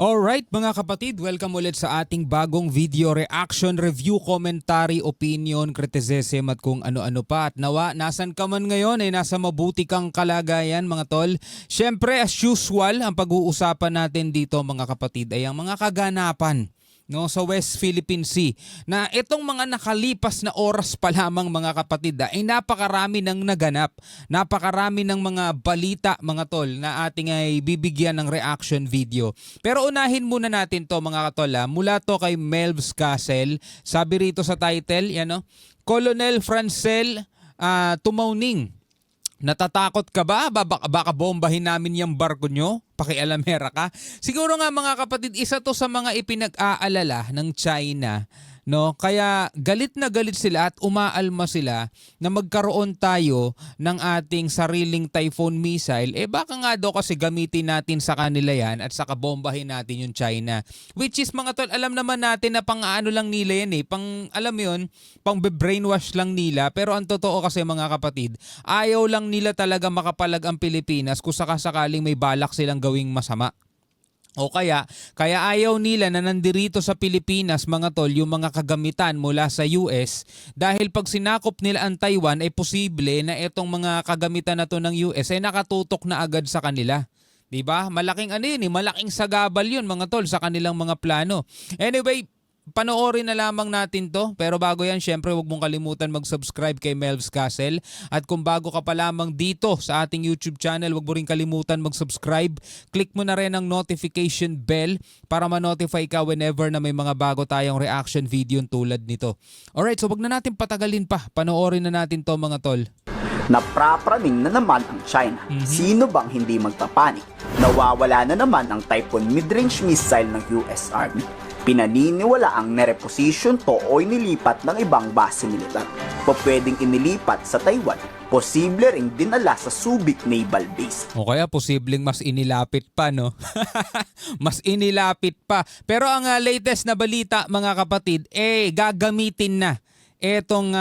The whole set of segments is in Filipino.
Alright mga kapatid, welcome ulit sa ating bagong video reaction, review, commentary, opinion, criticism at kung ano-ano pa. At nawa, nasan ka man ngayon ay nasa mabuti kang kalagayan mga tol. Syempre as usual, ang pag-uusapan natin dito mga kapatid ay ang mga kaganapan sa West Philippine Sea na itong mga nakalipas na oras pa lamang mga kapatid ay napakarami ng naganap, napakarami ng mga balita mga tol na ating ay bibigyan ng reaction video. Pero unahin muna natin to mga katol mula to kay Melvs Castle. Sabi rito sa title, Colonel Francel Tumauning. Natatakot ka ba? Baka bombahin namin yung barko nyo? Pakialamera ka? Siguro nga mga kapatid, isa to sa mga ipinag-aalala ng China. Kaya galit na galit sila at umaalma sila na magkaroon tayo ng ating sariling Typhoon missile. Baka nga daw kasi gamitin natin sa kanila yan at saka bombahin natin yung China. Which is mga tol, alam naman natin na pang-ano lang nila yan alam mo yun, pang brainwash lang nila. Pero ang totoo kasi mga kapatid, ayaw lang nila talaga makapalag ang Pilipinas kung sakasakaling may balak silang gawing masama. O kaya ayaw nila na nandirito sa Pilipinas mga tol yung mga kagamitan mula sa US dahil pag sinakop nila ang Taiwan ay posible na itong mga kagamitan na to ng US ay nakatutok na agad sa kanila. Diba? Malaking malaking sagabal yun mga tol sa kanilang mga plano. Anyway, panoorin na lamang natin to. Pero bago yan, syempre huwag mong kalimutan mag-subscribe kay Melvs Castle. At kung bago ka pa lamang dito sa ating YouTube channel, huwag mo rin kalimutan mag-subscribe. Click mo na rin ang notification bell para ma-notify ka whenever na may mga bago tayong reaction video tulad nito. Alright, so wag na natin patagalin pa. Panoorin na natin to mga tol. Naprapraning na naman ang China. Sino bang hindi magpapanik? Nawawala na naman ang Typhoon mid-range missile ng US Army. Pinaniniwala ang nereposition to o inilipat ng ibang base militar. Pwedeng inilipat sa Taiwan. Posible ring dinala sa Subic Naval Base. O kaya posibleng mas inilapit pa, no? Mas inilapit pa. Pero ang latest na balita mga kapatid, gagamitin na etong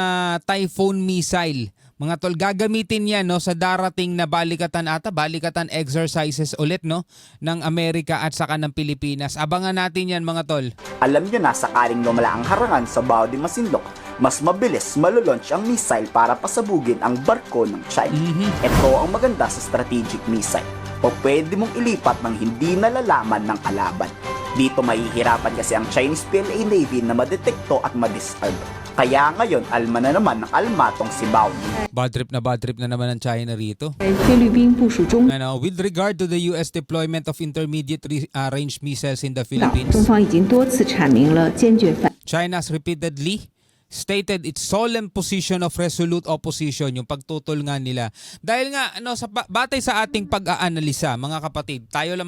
Typhoon missile. Mga tol, gagamitin yan sa darating na balikatan exercises ulit ng Amerika at saka ng Pilipinas. Abangan natin yan mga tol. Alam nyo na sakaling lumala ang harangan sa Bao de Masinloc, mas mabilis malulaunch ang missile para pasabugin ang barko ng China. Ito ang maganda sa strategic missile. Pwede mong ilipat ng hindi nalalaman ng kalaban. Dito mahihirapan kasi ang Chinese PLA Navy na madetekto at madisarm. Kaya ngayon, alma na naman ng almatong si Bao. Bad trip na naman ng China rito. With regard to the US deployment of intermediate range missiles in the Philippines, China has repeatedly stated its solemn position of resolute opposition, yung pagtutol nga nila. Dahil nga batay sa ating pag-aanalisa, mga kapatid, tayo lang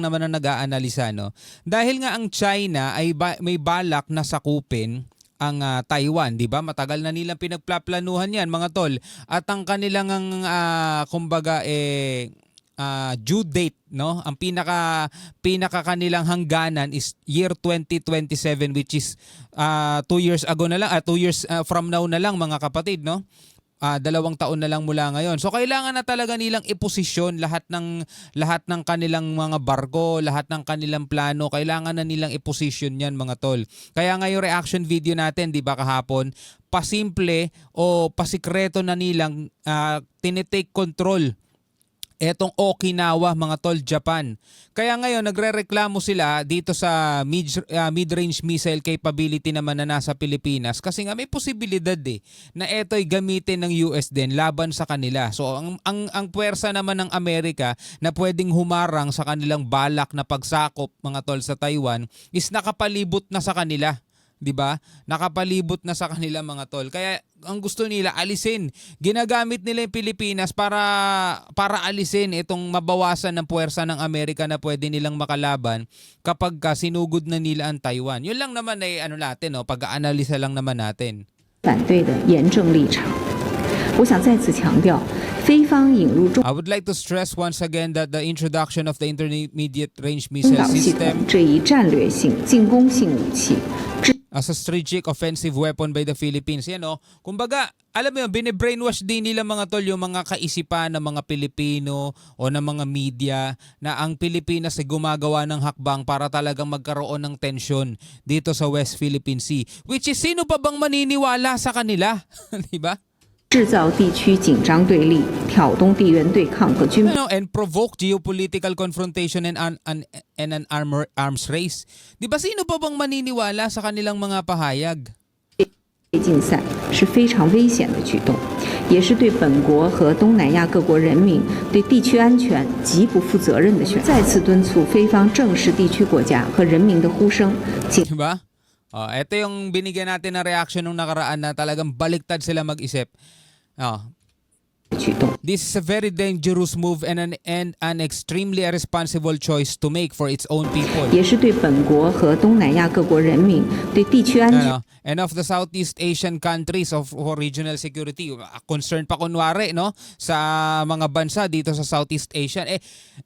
naman ang nag-aanalisa, Dahil nga ang China ay may balak na sakupin ang Taiwan, 'di ba? Matagal na nilang pinagplaplanuhan 'yan, mga tol. At ang kanilang due date, ang pinaka kanilang hangganan is year 2027, which is 2 years ago na lang, 2 years from now na lang mga kapatid, 2 taon na lang mula ngayon. So kailangan na talaga nilang iposisyon lahat ng kanilang mga barko, lahat ng kanilang plano, kailangan na nilang iposisyon 'yan mga tol. Kaya ngayong reaction video natin, 'di ba kahapon, pasimple o pasikreto na nilang tinitake control etong Okinawa mga tol, Japan. Kaya ngayon nagrereklamo sila dito sa mid-range missile capability naman na nasa Pilipinas kasi nga may posibilidad na eto'y gamitin ng US din laban sa kanila. So ang puwersa naman ng Amerika na pwedeng humarang sa kanilang balak na pagsakop mga tol sa Taiwan is nakapalibot na sa kanila. 'Di ba? Nakapalibot na sa kanila mga tol. Kaya ang gusto nila alisin. Ginagamit nila yung Pilipinas para alisin itong mabawasan ng puwersa ng Amerika na pwede nilang makalaban kapag sinugod na nila ang Taiwan. Yun lang naman ay natin, pag-aanalisa lang naman natin. 反对的严正立场。我想再次强调，非方引入中 I would like to stress once again that the introduction of the intermediate range 东 missile 港系统 system 这一战略性进攻性武器， as a strategic offensive weapon by the Philippines. Yan o. Kumbaga, alam mo yun, bine-brainwash din nila mga tol yung mga kaisipan ng mga Pilipino o ng mga media na ang Pilipinas ay gumagawa ng hakbang para talagang magkaroon ng tensyon dito sa West Philippine Sea. Which is, sino pa bang maniniwala sa kanila? Di ba? 制造地区紧张对立，挑动地缘对抗和军 And provoke geopolitical confrontation and an arms race. Di ba sino pa bang maniniwala sa kanilang mga pahayag? 备竞赛是非常危险的举动，也是对本国和东南亚各国人民对地区安全极不负责任的选择。再次敦促菲方正视地区国家和人民的呼声，谨 Di ba? Ito yung binigyan natin na reaction nung nakaraan na talagang baliktad sila mag-isip. 举动。 This is a very dangerous move and an extremely irresponsible choice to make for its own people. 也是对本国和东南亚各国人民对地区安全 And of the Southeast Asian countries for regional security, concerned pa kunwari no sa mga bansa dito sa Southeast Asia.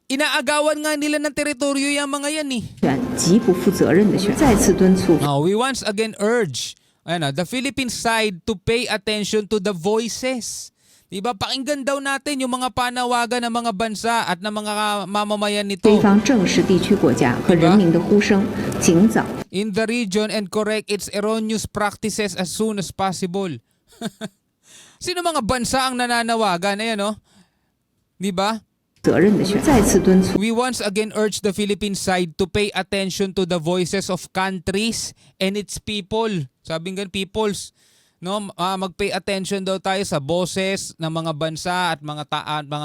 Inaagawan nga nila ng teritoryo yung mga yan eh. 极不负责任的选择。再次敦促 We once again urge the Philippine side to pay attention to the voices. Diba? Pakinggan daw natin yung mga panawagan ng mga bansa at ng mga mamamayan nito 菲方正视地区国家和人民的呼声，尽早 in the region and correct its erroneous practices as soon as possible. Sino mga bansa ang nananawagan? Ayan, no? Diba? 责任的选择。再次敦促 We once again urge the Philippine side to pay attention to the voices of countries and its people. Sabing gan peoples. No, mag-pay attention daw tayo sa boses ng mga bansa at mga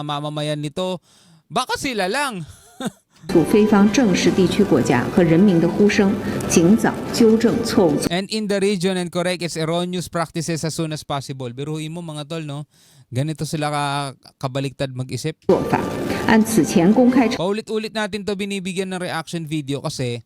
mamamayan nito. Baka sila lang. 促菲方正视地区国家和人民的呼声，尽早纠正错误 And in the region and correct its erroneous practices as soon as possible. Biruin mo mga tol, no? Ganito sila kabaliktad mag-isip. 做法。按此前公开 Paulit-ulit natin to binibigyan ng reaction video kasi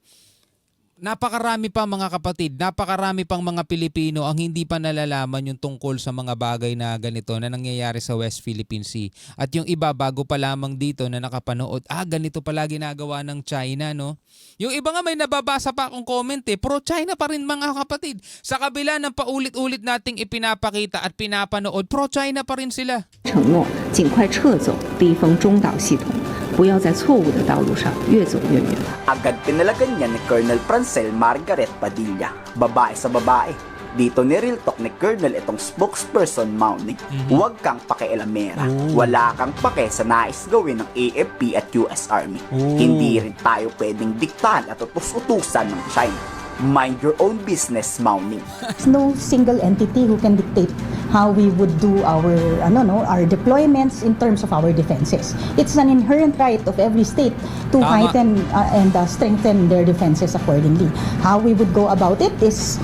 napakarami pa mga kapatid, napakarami pang mga Pilipino ang hindi pa nalalaman yung tungkol sa mga bagay na ganito na nangyayari sa West Philippine Sea. At yung iba bago pa lamang dito na nakapanood, ganito pala ginagawa ng China, no? Yung iba nga may nababasa pa akong comment pro-China pa rin mga kapatid. Sa kabila ng paulit-ulit nating ipinapakita at pinapanood, pro-China pa rin sila. 承诺尽快撤走逼封中导系统，不要在错误的道路上越走越远。 Agad pinalagan niya ni Colonel Francel Margaret Padilla, babae sa babae. Dito ni-real talk ni Colonel itong spokesperson Mauning. Huwag kang pakialamera. Wala kang pake sa nais gawin ng AFP at US Army. Hindi rin tayo pwedeng diktahan at utus-utusan ng China. Mind your own business, Mauning. There's no single entity who can dictate how we would do our our deployments in terms of our defenses. It's an inherent right of every state to Tama. heighten and strengthen their defenses accordingly. How we would go about it is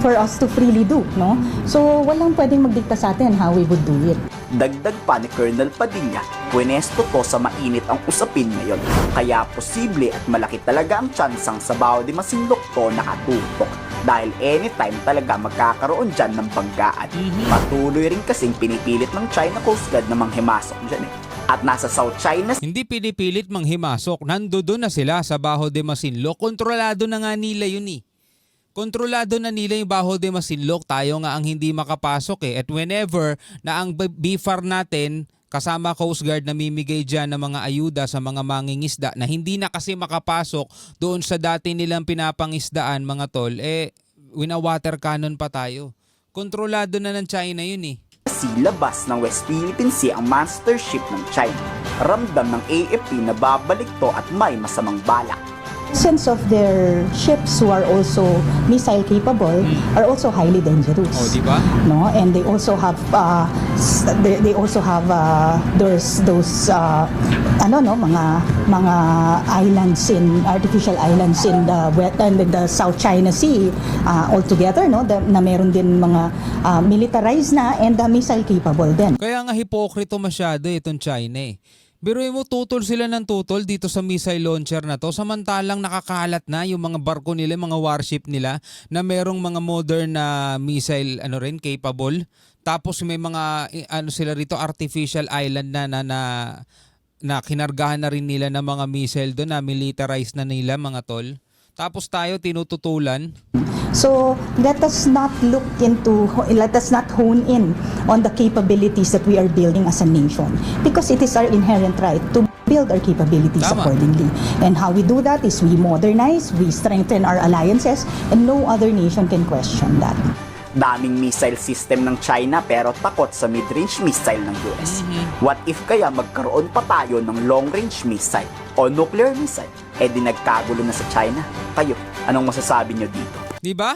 for us to freely do, no? So walang pwedeng magdikta sa atin how we would do it. Dagdag pa ni Colonel Padilla, pwenesto to sa mainit ang usapin ngayon. Kaya posible at malaki talaga ang tsansang sa Bao de Masinloc to nakatutok. Dahil anytime talaga magkakaroon dyan ng banggaan. Patuloy rin kasing pinipilit ng China Coast Guard na manghimasok dyan At nasa South China Hindi pinipilit manghimasok. Nandoon na sila sa Baho de Masinloc. Kontrolado na nga nila yun eh. Kontrolado na nila yung Baho de Masinloc. Tayo nga ang hindi makapasok At whenever na ang BFAR natin kasama Coast Guard namimigay dyan ng mga ayuda sa mga mangingisda na hindi na kasi makapasok doon sa dati nilang pinapangisdaan mga tol, wina-water cannon pa tayo. Kontrolado na ng China yun eh. labas ng West Philippine Sea ang monster ship ng China. Ramdam ng AFP na babalik to at may masamang balak. Sense of their ships who are also missile capable are also highly dangerous. Oh, di ba? No, and they also have those mga islands in artificial islands in the South China Sea altogether, no, na meron din mga militarized na and missile capable din. Kaya nga hipokrito masyado itong China eh. Biruin mo, tutol sila ng tutol dito sa missile launcher na to, samantalang nakakalat na yung mga barko nila, mga warship nila na merong mga modern na missile capable. Tapos may mga sila rito artificial island na kinargahan na rin nila ng mga missile doon na militarized na nila mga tol. tapos tayo tinututulan. So let us not hone in on the capabilities that we are building as a nation, because it is our inherent right to build our capabilities Tama. accordingly. And how we do that is we modernize, we strengthen our alliances, and no other nation can question that. Daming missile system ng China pero takot sa mid-range missile ng US. What if kaya magkaroon pa tayo ng long-range missile o nuclear missile? Eh di nagkagulo na sa China. Kayo, anong masasabi nyo dito? Di ba?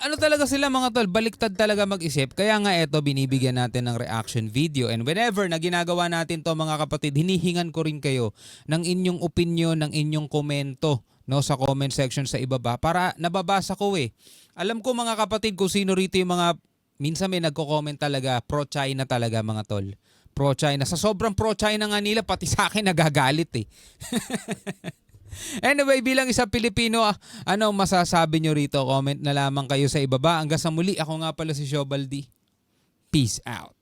Ano talaga sila mga tol, baliktad talaga mag-isip. Kaya nga eto, binibigyan natin ng reaction video. And whenever na ginagawa natin to mga kapatid, hinihingan ko rin kayo ng inyong opinion, ng inyong komento, no, sa comment section sa ibaba para nababasa ko eh. Alam ko mga kapatid kung sino rito yung mga, minsan may nagko-comment talaga, pro-China talaga mga tol. Pro-China. Sa sobrang pro-China nga nila, pati sa akin nagagalit eh. Anyway, bilang isang Pilipino, ano masasabi nyo rito? Comment na lamang kayo sa ibaba. Hanggang sa muli, ako nga pala si Shobaldi. Peace out.